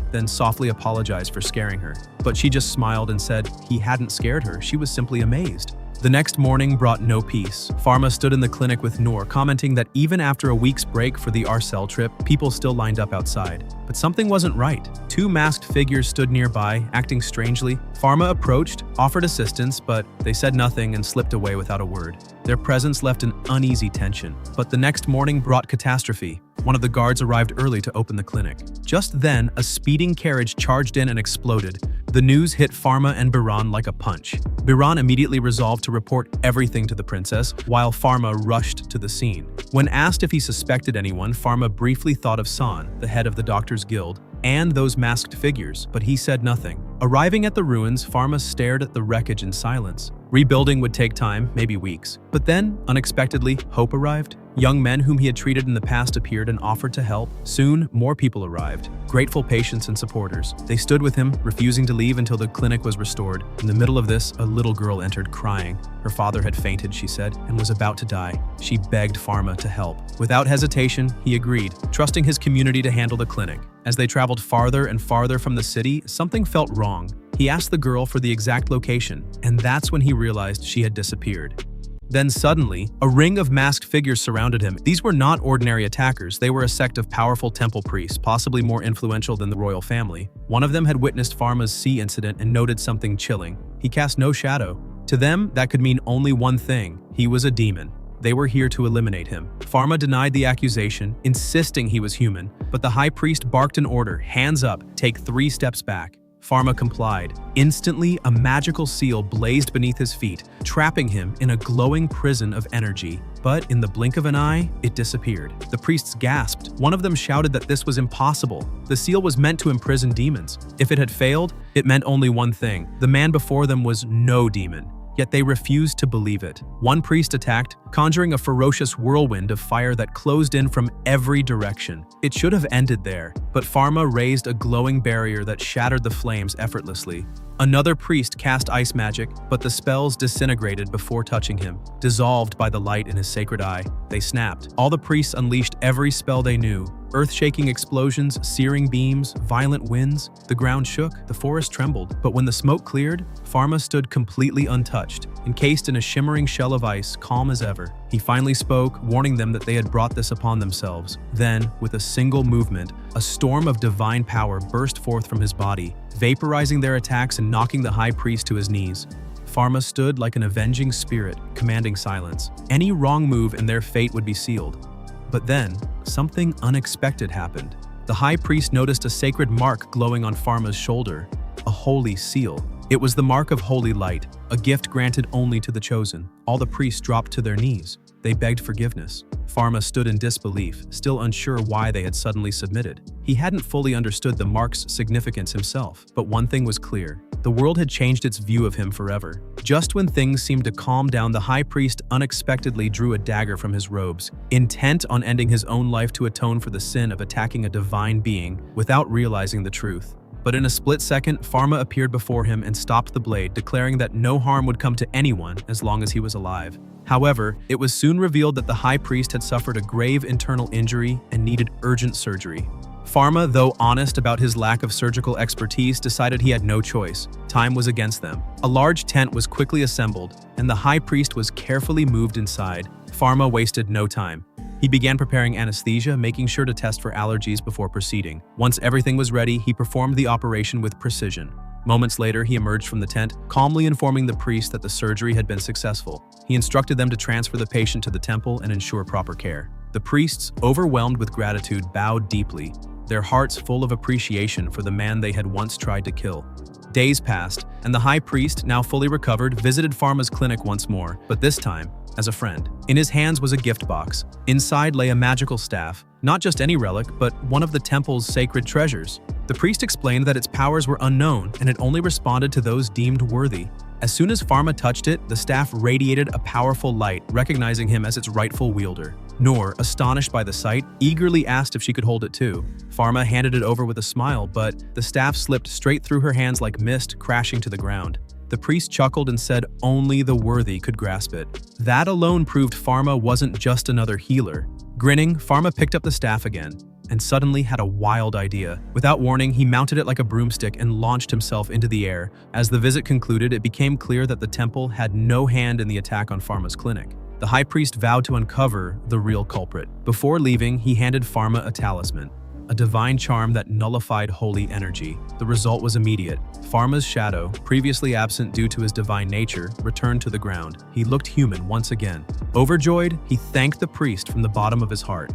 then softly apologized for scaring her. But she just smiled and said he hadn't scared her, she was simply amazed. The next morning brought no peace. Pharma stood in the clinic with Noor, commenting that even after a week's break for the Arcel trip, people still lined up outside. But something wasn't right. Two masked figures stood nearby, acting strangely. Pharma approached, offered assistance, but they said nothing and slipped away without a word. Their presence left an uneasy tension. But the next morning brought catastrophe. One of the guards arrived early to open the clinic. Just then, a speeding carriage charged in and exploded. The news hit Pharma and Baran like a punch. Baran immediately resolved to report everything to the princess, while Pharma rushed to the scene. When asked if he suspected anyone, Pharma briefly thought of San, the head of the Doctors Guild, and those masked figures, but he said nothing. Arriving at the ruins, Pharma stared at the wreckage in silence. Rebuilding would take time, maybe weeks. But then, unexpectedly, hope arrived. Young men whom he had treated in the past appeared and offered to help. Soon, more people arrived, grateful patients and supporters. They stood with him, refusing to leave until the clinic was restored. In the middle of this, a little girl entered crying. Her father had fainted, she said, and was about to die. She begged Pharma to help. Without hesitation, he agreed, trusting his community to handle the clinic. As they traveled farther and farther from the city, something felt wrong. He asked the girl for the exact location, and that's when he realized she had disappeared. Then suddenly, a ring of masked figures surrounded him. These were not ordinary attackers. They were a sect of powerful temple priests, possibly more influential than the royal family. One of them had witnessed Pharma's sea incident and noted something chilling. He cast no shadow. To them, that could mean only one thing. He was a demon. They were here to eliminate him. Pharma denied the accusation, insisting he was human, but the high priest barked an order, hands up, take 3 steps back. Pharma complied. Instantly, a magical seal blazed beneath his feet, trapping him in a glowing prison of energy. But in the blink of an eye, it disappeared. The priests gasped. One of them shouted that this was impossible. The seal was meant to imprison demons. If it had failed, it meant only one thing. The man before them was no demon. yet they refused to believe it. One priest attacked, conjuring a ferocious whirlwind of fire that closed in from every direction. It should have ended there, but Pharma raised a glowing barrier that shattered the flames effortlessly. Another priest cast ice magic, but the spells disintegrated before touching him, dissolved by the light in his sacred eye. They snapped. All the priests unleashed every spell they knew. Earth-shaking explosions, searing beams, violent winds. The ground shook, the forest trembled. But when the smoke cleared, Pharma stood completely untouched, encased in a shimmering shell of ice, calm as ever. He finally spoke, warning them that they had brought this upon themselves. Then, with a single movement, a storm of divine power burst forth from his body, vaporizing their attacks and knocking the high priest to his knees. Pharma stood like an avenging spirit, commanding silence. Any wrong move and their fate would be sealed. But then, something unexpected happened. The high priest noticed a sacred mark glowing on Pharma's shoulder, a holy seal. It was the mark of holy light, a gift granted only to the chosen. All the priests dropped to their knees. They begged forgiveness. Pharma stood in disbelief, still unsure why they had suddenly submitted. He hadn't fully understood the mark's significance himself, but one thing was clear. The world had changed its view of him forever. Just when things seemed to calm down, the high priest unexpectedly drew a dagger from his robes, intent on ending his own life to atone for the sin of attacking a divine being without realizing the truth. But in a split second, Pharma appeared before him and stopped the blade, declaring that no harm would come to anyone as long as he was alive. However, it was soon revealed that the high priest had suffered a grave internal injury and needed urgent surgery. Pharma, though honest about his lack of surgical expertise, decided he had no choice. Time was against them. A large tent was quickly assembled, and the high priest was carefully moved inside. Pharma wasted no time. He began preparing anesthesia, making sure to test for allergies before proceeding. Once everything was ready, he performed the operation with precision. Moments later, he emerged from the tent, calmly informing the priest that the surgery had been successful. He instructed them to transfer the patient to the temple and ensure proper care. The priests, overwhelmed with gratitude, bowed deeply, their hearts full of appreciation for the man they had once tried to kill. Days passed, and the high priest, now fully recovered, visited Pharma's clinic once more, but this time as a friend. In his hands was a gift box. Inside lay a magical staff, not just any relic, but one of the temple's sacred treasures. The priest explained that its powers were unknown, and it only responded to those deemed worthy. As soon as Pharma touched it, the staff radiated a powerful light, recognizing him as its rightful wielder. Noor, astonished by the sight, eagerly asked if she could hold it too. Pharma handed it over with a smile, but the staff slipped straight through her hands like mist, crashing to the ground. The priest chuckled and said only the worthy could grasp it. That alone proved Pharma wasn't just another healer. Grinning, Pharma picked up the staff again, and suddenly had a wild idea. Without warning, he mounted it like a broomstick and launched himself into the air. As the visit concluded, it became clear that the temple had no hand in the attack on Pharma's clinic. The high priest vowed to uncover the real culprit. Before leaving, he handed Pharma a talisman, a divine charm that nullified holy energy. The result was immediate. Pharma's shadow, previously absent due to his divine nature, returned to the ground. He looked human once again. Overjoyed, he thanked the priest from the bottom of his heart.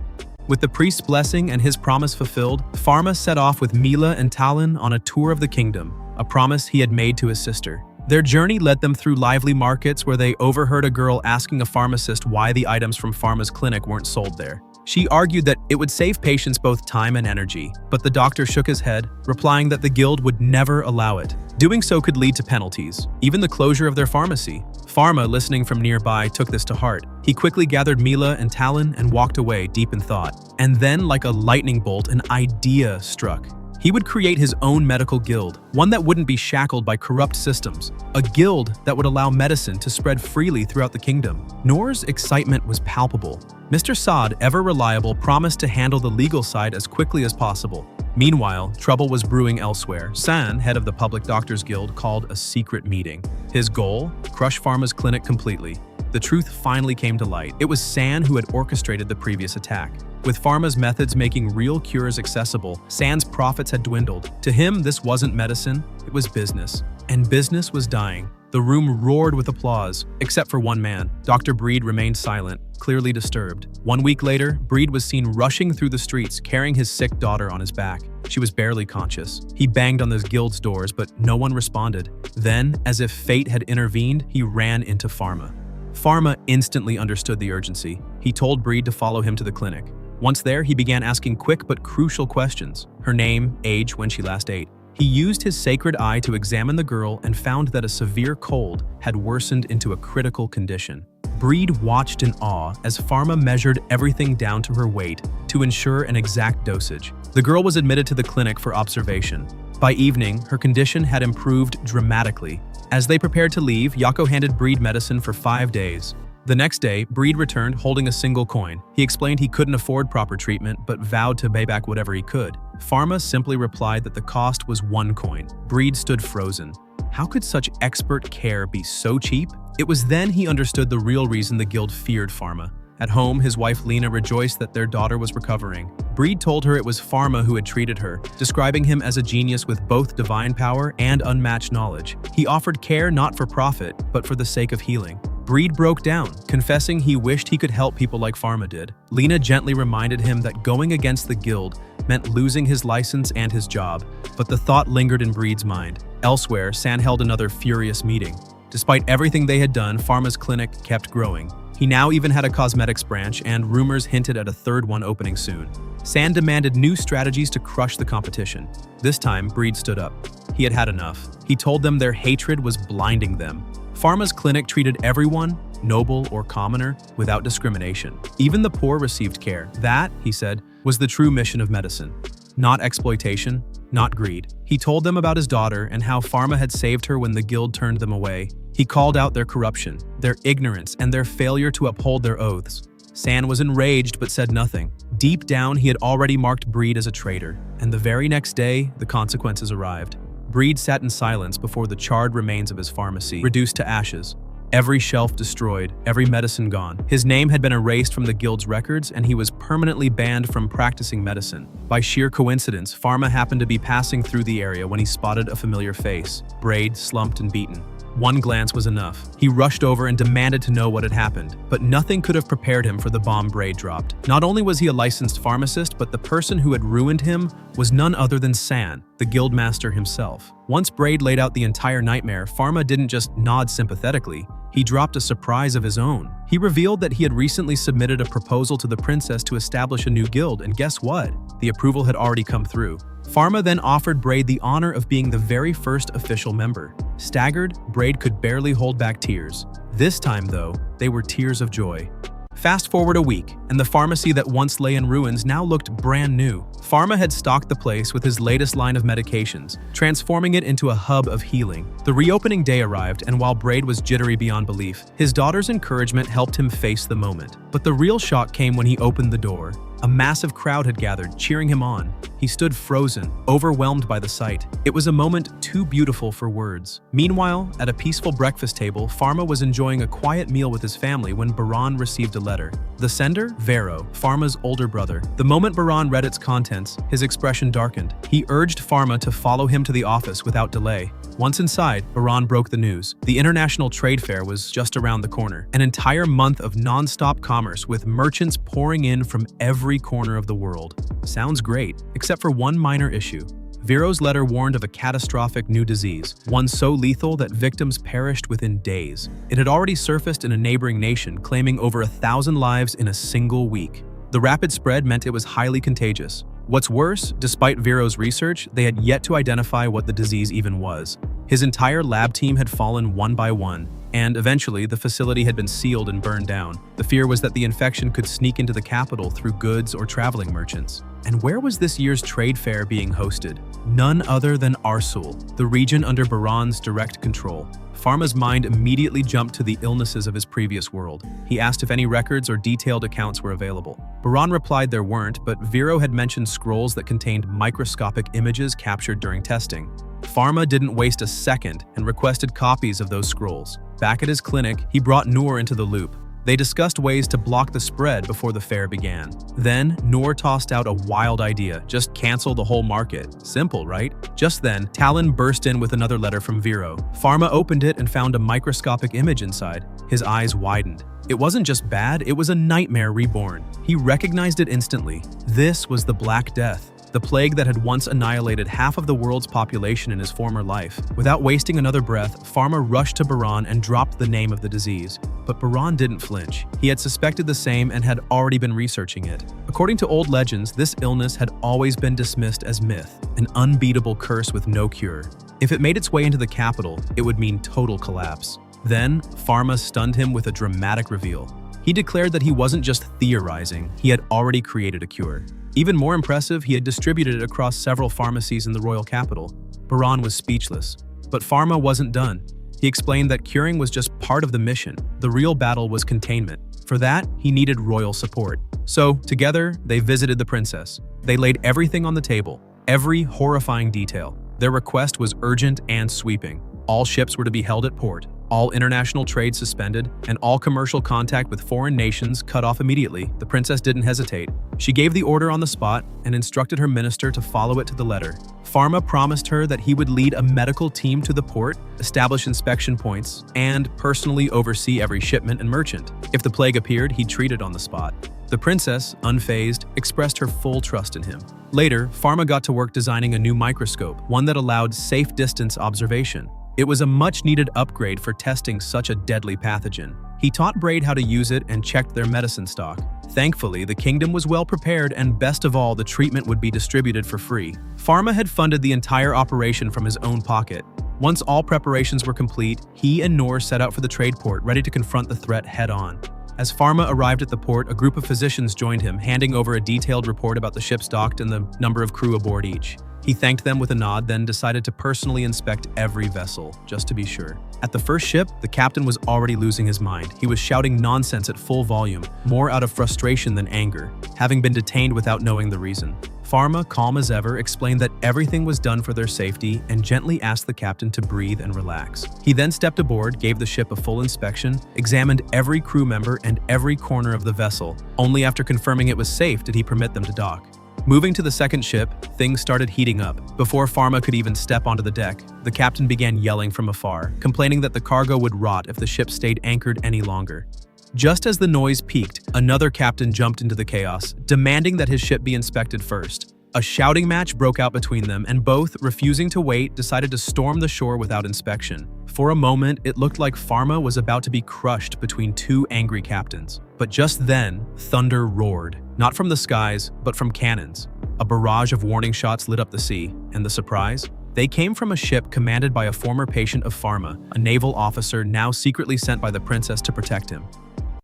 With the priest's blessing and his promise fulfilled, Pharma set off with Mila and Talon on a tour of the kingdom, a promise he had made to his sister. Their journey led them through lively markets where they overheard a girl asking a pharmacist why the items from Pharma's clinic weren't sold there. She argued that it would save patients both time and energy, but the doctor shook his head, replying that the guild would never allow it. Doing so could lead to penalties, even the closure of their pharmacy. Pharma, listening from nearby, took this to heart. He quickly gathered Mila and Talon and walked away deep in thought. And then, like a lightning bolt, an idea struck. He would create his own medical guild, one that wouldn't be shackled by corrupt systems, a guild that would allow medicine to spread freely throughout the kingdom. Noor's excitement was palpable. Mr. Saad, ever reliable, promised to handle the legal side as quickly as possible. Meanwhile, trouble was brewing elsewhere. San, head of the Public Doctors Guild, called a secret meeting. His goal? Crush Pharma's clinic completely. The truth finally came to light. It was San who had orchestrated the previous attack. With Pharma's methods making real cures accessible, San's profits had dwindled. To him, this wasn't medicine, it was business. And business was dying. The room roared with applause, except for one man. Dr. Breed remained silent, clearly disturbed. 1 week later, Breed was seen rushing through the streets, carrying his sick daughter on his back. She was barely conscious. He banged on the guild's doors, but no one responded. Then, as if fate had intervened, he ran into Pharma. Pharma instantly understood the urgency. He told Breed to follow him to the clinic. Once there, he began asking quick but crucial questions. Her name, age, when she last ate. He used his sacred eye to examine the girl and found that a severe cold had worsened into a critical condition. Breed watched in awe as Pharma measured everything down to her weight to ensure an exact dosage. The girl was admitted to the clinic for observation. By evening, her condition had improved dramatically. As they prepared to leave, Yako handed Breed medicine for 5 days. The next day, Breed returned holding a single coin. He explained he couldn't afford proper treatment, but vowed to pay back whatever he could. Pharma simply replied that the cost was 1 coin. Breed stood frozen. How could such expert care be so cheap? It was then he understood the real reason the guild feared Pharma. At home, his wife Lena rejoiced that their daughter was recovering. Breed told her it was Pharma who had treated her, describing him as a genius with both divine power and unmatched knowledge. He offered care not for profit, but for the sake of healing. Breed broke down, confessing he wished he could help people like Pharma did. Lena gently reminded him that going against the guild meant losing his license and his job, but the thought lingered in Breed's mind. Elsewhere, San held another furious meeting. Despite everything they had done, Pharma's clinic kept growing. He now even had a cosmetics branch, and rumors hinted at a third one opening soon. San demanded new strategies to crush the competition. This time, Breed stood up. He had had enough. He told them their hatred was blinding them. Pharma's clinic treated everyone, noble or commoner, without discrimination. Even the poor received care. That, he said, was the true mission of medicine. Not exploitation, not greed. He told them about his daughter and how Pharma had saved her when the guild turned them away. He called out their corruption, their ignorance, and their failure to uphold their oaths. San was enraged but said nothing. Deep down, he had already marked Breed as a traitor, and the very next day, the consequences arrived. Breed sat in silence before the charred remains of his pharmacy, reduced to ashes. Every shelf destroyed, every medicine gone. His name had been erased from the guild's records, and he was permanently banned from practicing medicine. By sheer coincidence, Pharma happened to be passing through the area when he spotted a familiar face. Braid, slumped and beaten. One glance was enough. He rushed over and demanded to know what had happened, but nothing could have prepared him for the bomb Braid dropped. Not only was he a licensed pharmacist, but the person who had ruined him was none other than San, the guild master himself. Once Braid laid out the entire nightmare, Pharma didn't just nod sympathetically. He dropped a surprise of his own. He revealed that he had recently submitted a proposal to the princess to establish a new guild, and guess what? The approval had already come through. Pharma then offered Braid the honor of being the very first official member. Staggered, Braid could barely hold back tears. This time, though, they were tears of joy. Fast forward a week, and the pharmacy that once lay in ruins now looked brand new. Pharma had stocked the place with his latest line of medications, transforming it into a hub of healing. The reopening day arrived, and while Braid was jittery beyond belief, his daughter's encouragement helped him face the moment. But the real shock came when he opened the door. A massive crowd had gathered, cheering him on. He stood frozen, overwhelmed by the sight. It was a moment too beautiful for words. Meanwhile, at a peaceful breakfast table, Pharma was enjoying a quiet meal with his family when Baran received a letter. The sender? Vero, Pharma's older brother. The moment Baran read its contents, his expression darkened. He urged Pharma to follow him to the office without delay. Once inside, Baran broke the news. The International Trade Fair was just around the corner. An entire month of non-stop commerce with merchants pouring in from every corner of the world. Sounds great, except for one minor issue. Vero's letter warned of a catastrophic new disease, one so lethal that victims perished within days. It had already surfaced in a neighboring nation, claiming over 1,000 lives in a single week. The rapid spread meant it was highly contagious. What's worse, despite Vero's research, they had yet to identify what the disease even was. His entire lab team had fallen one by one, and eventually the facility had been sealed and burned down. The fear was that the infection could sneak into the capital through goods or traveling merchants. And where was this year's trade fair being hosted? None other than Arsul, the region under Baran's direct control. Pharma's mind immediately jumped to the illnesses of his previous world. He asked if any records or detailed accounts were available. Baran replied there weren't, but Vero had mentioned scrolls that contained microscopic images captured during testing. Pharma didn't waste a second and requested copies of those scrolls. Back at his clinic, he brought Noor into the loop. They discussed ways to block the spread before the fair began. Then, Noor tossed out a wild idea. Just cancel the whole market. Simple, right? Just then, Talon burst in with another letter from Vero. Pharma opened it and found a microscopic image inside. His eyes widened. It wasn't just bad, it was a nightmare reborn. He recognized it instantly. This was the Black Death. the plague that had once annihilated half of the world's population in his former life. Without wasting another breath, Pharma rushed to Baran and dropped the name of the disease. But Baran didn't flinch. He had suspected the same and had already been researching it. According to old legends, this illness had always been dismissed as myth, an unbeatable curse with no cure. If it made its way into the capital, it would mean total collapse. Then, Pharma stunned him with a dramatic reveal. He declared that he wasn't just theorizing, he had already created a cure. Even more impressive, he had distributed it across several pharmacies in the royal capital. Baran was speechless. But Pharma wasn't done. He explained that curing was just part of the mission. The real battle was containment. For that, he needed royal support. So, together, they visited the princess. They laid everything on the table, every horrifying detail. Their request was urgent and sweeping. All ships were to be held at port, all international trade suspended, and all commercial contact with foreign nations cut off immediately. The princess didn't hesitate. She gave the order on the spot and instructed her minister to follow it to the letter. Pharma promised her that he would lead a medical team to the port, establish inspection points, and personally oversee every shipment and merchant. If the plague appeared, he'd treat it on the spot. The princess, unfazed, expressed her full trust in him. Later, Pharma got to work designing a new microscope, one that allowed safe distance observation. It was a much-needed upgrade for testing such a deadly pathogen. He taught Braid how to use it and checked their medicine stock. Thankfully, the kingdom was well prepared, and best of all, the treatment would be distributed for free. Pharma had funded the entire operation from his own pocket. Once all preparations were complete, he and Noor set out for the trade port, ready to confront the threat head-on. As Pharma arrived at the port, a group of physicians joined him, handing over a detailed report about the ships docked and the number of crew aboard each. He thanked them with a nod, then decided to personally inspect every vessel, just to be sure. At the first ship, the captain was already losing his mind. He was shouting nonsense at full volume, more out of frustration than anger, having been detained without knowing the reason. Pharma, calm as ever, explained that everything was done for their safety and gently asked the captain to breathe and relax. He then stepped aboard, gave the ship a full inspection, examined every crew member and every corner of the vessel. Only after confirming it was safe did he permit them to dock. Moving to the second ship, things started heating up. Before Pharma could even step onto the deck, the captain began yelling from afar, complaining that the cargo would rot if the ship stayed anchored any longer. Just as the noise peaked, another captain jumped into the chaos, demanding that his ship be inspected first. A shouting match broke out between them, and both, refusing to wait, decided to storm the shore without inspection. For a moment, it looked like Pharma was about to be crushed between two angry captains. But just then, thunder roared, not from the skies, but from cannons. A barrage of warning shots lit up the sea, and the surprise? They came from a ship commanded by a former patient of Pharma, a naval officer now secretly sent by the princess to protect him.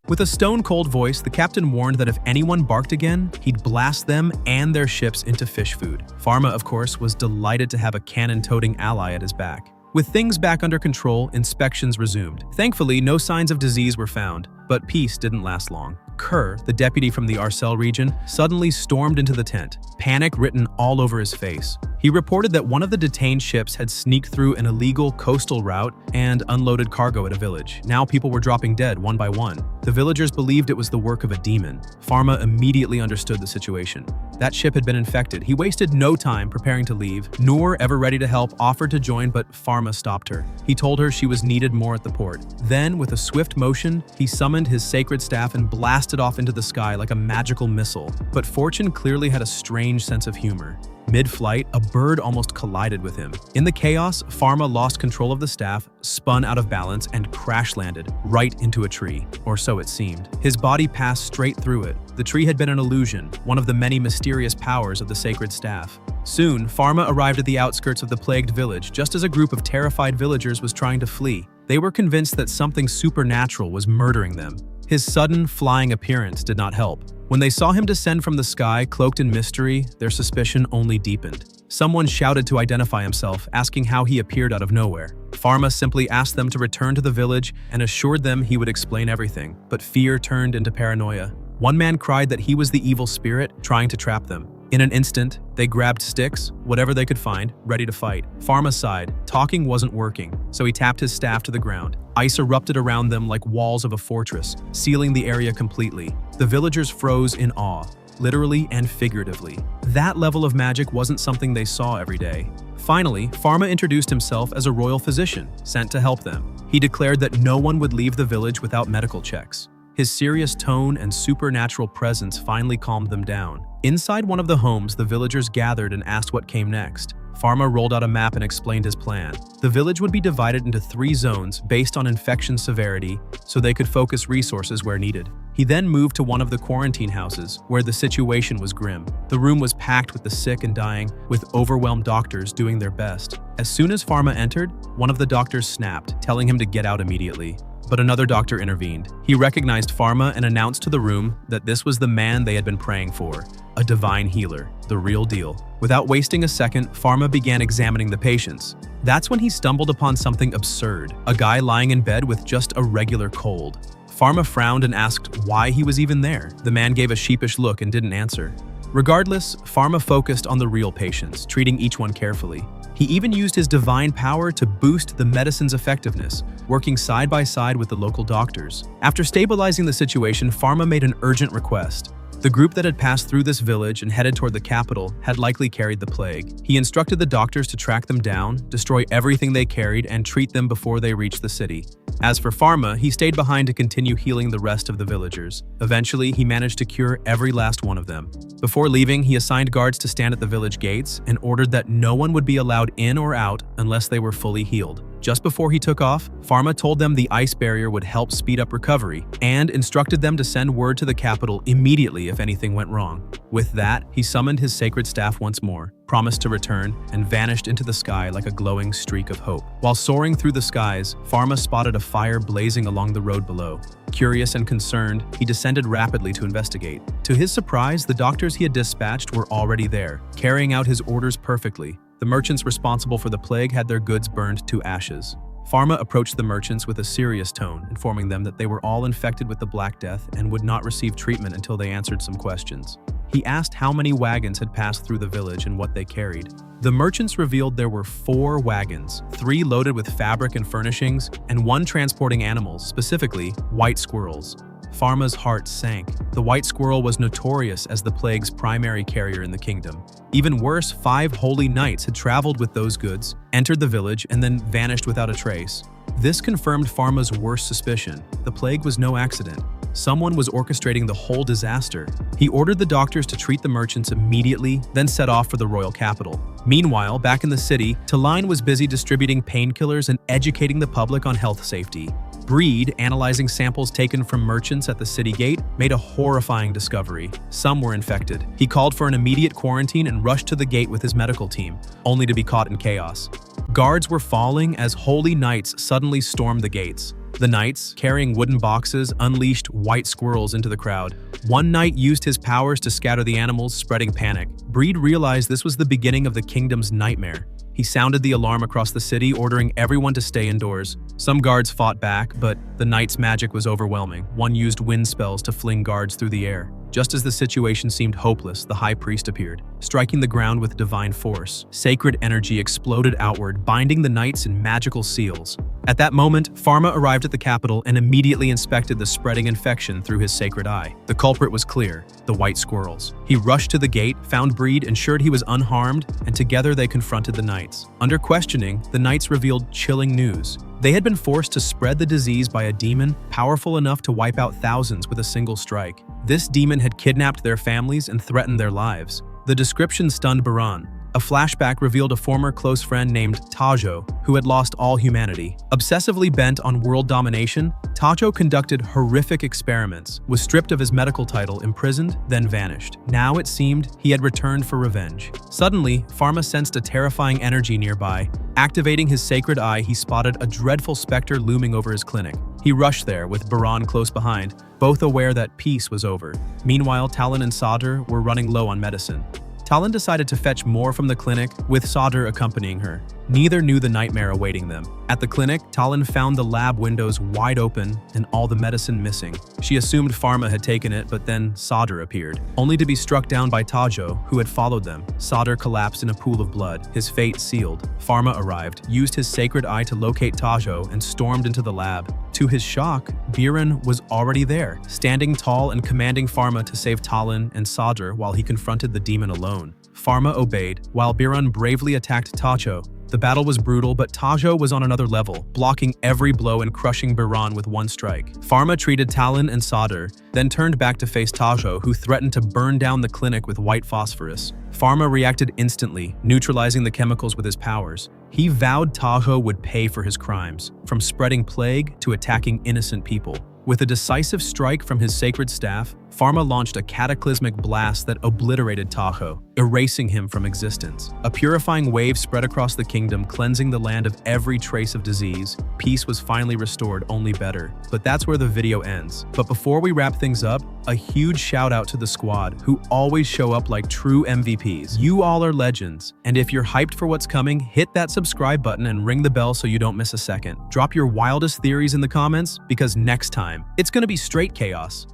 With a stone-cold voice, the captain warned that if anyone barked again, he'd blast them and their ships into fish food. Pharma, of course, was delighted to have a cannon-toting ally at his back. With things back under control, inspections resumed. Thankfully, no signs of disease were found, but peace didn't last long. Kerr, the deputy from the Arcel region, suddenly stormed into the tent, panic written all over his face. He reported that one of the detained ships had sneaked through an illegal coastal route and unloaded cargo at a village. Now people were dropping dead one by one. The villagers believed it was the work of a demon. Pharma immediately understood the situation. That ship had been infected. He wasted no time preparing to leave. Noor, ever ready to help, offered to join, but Pharma stopped her. He told her she was needed more at the port. Then, with a swift motion, he summoned his sacred staff and blasted off into the sky like a magical missile. But fortune clearly had a strange sense of humor. Mid-flight, a bird almost collided with him. In the chaos, Pharma lost control of the staff, spun out of balance, and crash-landed right into a tree, or so it seemed. His body passed straight through it. The tree had been an illusion, one of the many mysterious powers of the sacred staff. Soon, Pharma arrived at the outskirts of the plagued village, just as a group of terrified villagers was trying to flee. They were convinced that something supernatural was murdering them. His sudden, flying appearance did not help. When they saw him descend from the sky, cloaked in mystery, their suspicion only deepened. Someone shouted to identify himself, asking how he appeared out of nowhere. Pharma simply asked them to return to the village and assured them he would explain everything, but fear turned into paranoia. One man cried that he was the evil spirit trying to trap them. In an instant, they grabbed sticks, whatever they could find, ready to fight. Pharma sighed. Talking wasn't working, so he tapped his staff to the ground. Ice erupted around them like walls of a fortress, sealing the area completely. The villagers froze in awe, literally and figuratively. That level of magic wasn't something they saw every day. Finally, Pharma introduced himself as a royal physician, sent to help them. He declared that no one would leave the village without medical checks. His serious tone and supernatural presence finally calmed them down. Inside one of the homes, the villagers gathered and asked what came next. Pharma rolled out a map and explained his plan. The village would be divided into 3 zones based on infection severity so they could focus resources where needed. He then moved to one of the quarantine houses, where the situation was grim. The room was packed with the sick and dying, with overwhelmed doctors doing their best. As soon as Pharma entered, one of the doctors snapped, telling him to get out immediately. But another doctor intervened. He recognized Pharma and announced to the room that this was the man they had been praying for, a divine healer, the real deal. Without wasting a second, Pharma began examining the patients. That's when he stumbled upon something absurd, a guy lying in bed with just a regular cold. Pharma frowned and asked why he was even there. The man gave a sheepish look and didn't answer. Regardless, Pharma focused on the real patients, treating each one carefully. He even used his divine power to boost the medicine's effectiveness, working side by side with the local doctors. After stabilizing the situation, Pharma made an urgent request. The group that had passed through this village and headed toward the capital had likely carried the plague. He instructed the doctors to track them down, destroy everything they carried, and treat them before they reached the city. As for Pharma, he stayed behind to continue healing the rest of the villagers. Eventually, he managed to cure every last one of them. Before leaving, he assigned guards to stand at the village gates and ordered that no one would be allowed in or out unless they were fully healed. Just before he took off, Pharma told them the ice barrier would help speed up recovery and instructed them to send word to the capital immediately if anything went wrong. With that, he summoned his sacred staff once more, promised to return, and vanished into the sky like a glowing streak of hope. While soaring through the skies, Pharma spotted a fire blazing along the road below. Curious and concerned, he descended rapidly to investigate. To his surprise, the doctors he had dispatched were already there, carrying out his orders perfectly. The merchants responsible for the plague had their goods burned to ashes. Pharma approached the merchants with a serious tone, informing them that they were all infected with the Black Death and would not receive treatment until they answered some questions. He asked how many wagons had passed through the village and what they carried. The merchants revealed there were 4 wagons, 3 loaded with fabric and furnishings, and 1 transporting animals, specifically white squirrels. Pharma's heart sank. The white squirrel was notorious as the plague's primary carrier in the kingdom. Even worse, 5 holy knights had traveled with those goods, entered the village, and then vanished without a trace. This confirmed Pharma's worst suspicion. The plague was no accident. Someone was orchestrating the whole disaster. He ordered the doctors to treat the merchants immediately, then set off for the royal capital. Meanwhile, back in the city, Taline was busy distributing painkillers and educating the public on health safety. Breed, analyzing samples taken from merchants at the city gate, made a horrifying discovery. Some were infected. He called for an immediate quarantine and rushed to the gate with his medical team, only to be caught in chaos. Guards were falling as holy knights suddenly stormed the gates. The knights, carrying wooden boxes, unleashed white squirrels into the crowd. One knight used his powers to scatter the animals, spreading panic. Breed realized this was the beginning of the kingdom's nightmare. He sounded the alarm across the city, ordering everyone to stay indoors. Some guards fought back, but the knight's magic was overwhelming. One used wind spells to fling guards through the air. Just as the situation seemed hopeless, the high priest appeared, striking the ground with divine force. Sacred energy exploded outward, binding the knights in magical seals. At that moment, Pharma arrived at the capital and immediately inspected the spreading infection through his sacred eye. The culprit was clear: the white squirrels. He rushed to the gate, found Breed, ensured he was unharmed, and together they confronted the knights. Under questioning, the knights revealed chilling news. They had been forced to spread the disease by a demon powerful enough to wipe out thousands with a single strike. This demon had kidnapped their families and threatened their lives. The description stunned Baran. A flashback revealed a former close friend named Tajo, who had lost all humanity. Obsessively bent on world domination, Tajo conducted horrific experiments, was stripped of his medical title, imprisoned, then vanished. Now it seemed he had returned for revenge. Suddenly, Pharma sensed a terrifying energy nearby. Activating his sacred eye, he spotted a dreadful specter looming over his clinic. He rushed there, with Baran close behind, both aware that peace was over. Meanwhile, Talon and Sadr were running low on medicine. Talon decided to fetch more from the clinic, with Sadr accompanying her. Neither knew the nightmare awaiting them. At the clinic, Talon found the lab windows wide open and all the medicine missing. She assumed Pharma had taken it, but then Sadr appeared, only to be struck down by Tajo, who had followed them. Sadr collapsed in a pool of blood, his fate sealed. Pharma arrived, used his sacred eye to locate Tajo, and stormed into the lab. To his shock, Biran was already there, standing tall and commanding Pharma to save Talon and Sadr while he confronted the demon alone. Pharma obeyed, while Biran bravely attacked Tacho. The battle was brutal, but Tajo was on another level, blocking every blow and crushing Biran with one strike. Pharma treated Talon and Sadr, then turned back to face Tajo, who threatened to burn down the clinic with white phosphorus. Pharma reacted instantly, neutralizing the chemicals with his powers. He vowed Tajo would pay for his crimes, from spreading plague to attacking innocent people. With a decisive strike from his sacred staff, Pharma launched a cataclysmic blast that obliterated Tajo, erasing him from existence. A purifying wave spread across the kingdom, cleansing the land of every trace of disease. Peace was finally restored, only better. But that's where the video ends. But before we wrap things up, a huge shout out to the squad, who always show up like true MVPs. You all are legends. And if you're hyped for what's coming, hit that subscribe button and ring the bell so you don't miss a second. Drop your wildest theories in the comments, because next time, it's gonna be straight chaos.